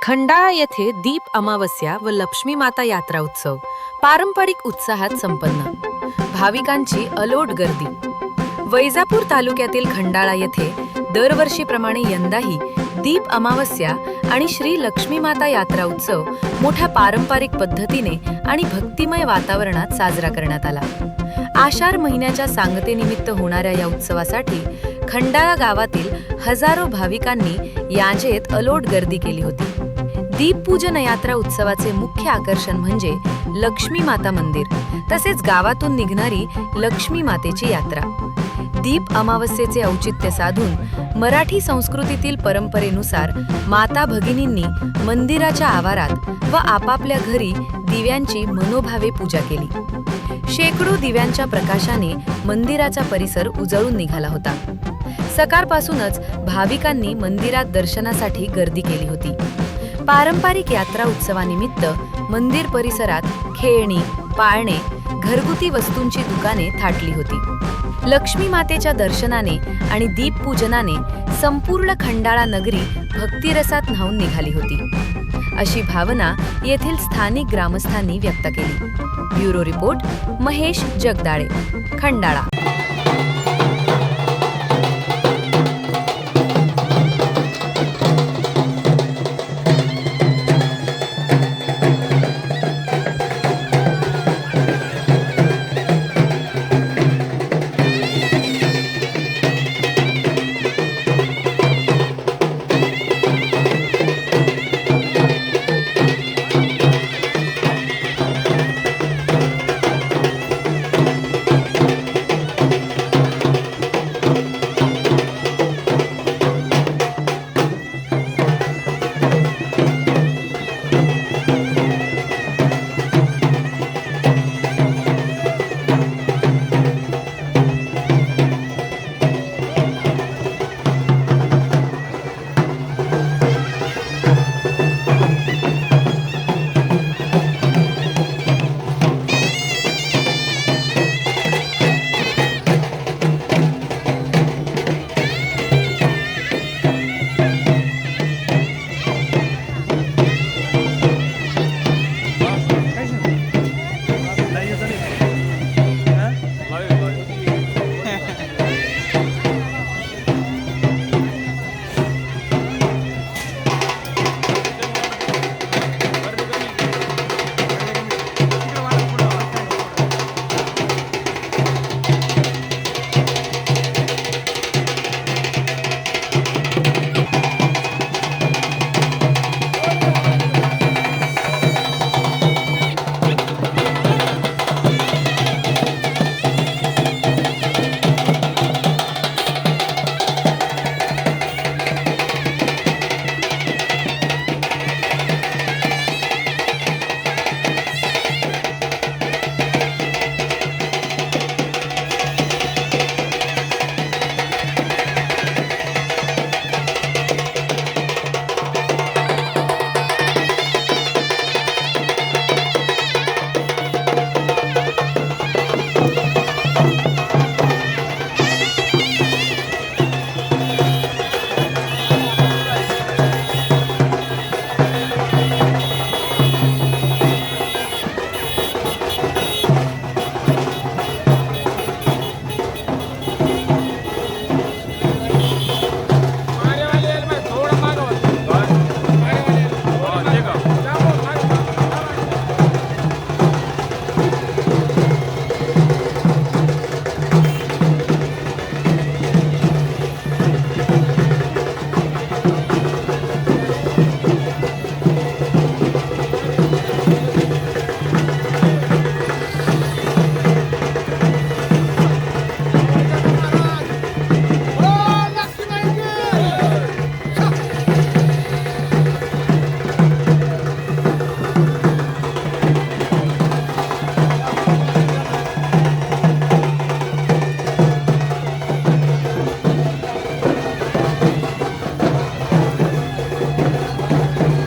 खंडाळा येथे दीप अमावस्या व लक्ष्मी माता यात्रा उत्सव पारंपरिक उत्साहात संपन्न. भाविकांची अलोट गर्दी. वैजापूर तालुक्यातील खंडाळा येथे दरवर्षीप्रमाणे यंदाही दीप अमावस्या आणि श्री लक्ष्मी माता यात्रा उत्सव मोठ्या पारंपरिक पद्धतीने आणि भक्तिमय वातावरणात साजरा करण्यात आला. आषाढ महिन्याच्या सांगतेनिमित्त होणाऱ्या या उत्सवासाठी खंडाळा गावातील हजारो भाविकांनी याजेत अलोट गर्दी केली होती. दीपपूजन यात्रा उत्सवाचे मुख्य आकर्षण म्हणजे लक्ष्मी माता मंदिर तसेच गावातून निघणारी लक्ष्मी मातेची यात्रा. दीप अमावस्येचे औचित्य साधून मराठी संस्कृतीतील परंपरेनुसार माता भगिनींनी मंदिराच्या आवारात व आपापल्या घरी दिव्यांची मनोभावे पूजा केली. शेकडो दिव्यांच्या प्रकाशाने मंदिराचा परिसर उजळून निघाला होता. सकाळपासूनच भाविकांनी मंदिरात दर्शनासाठी गर्दी केली होती. पारंपरिक यात्रा उत्सवानिमित्त मंदिर परिसरात खेळणी, पाळणे, घरगुती वस्तूंची दुकाने थाटली होती. लक्ष्मी मातेच्या दर्शनाने आणि दीपपूजनाने संपूर्ण खंडाळा नगरी भक्तिरसात न्हाऊन निघाली होती, अशी भावना येथील स्थानिक ग्रामस्थांनी व्यक्त केली. Bureau report, Mahesh Jagdale, Khandala.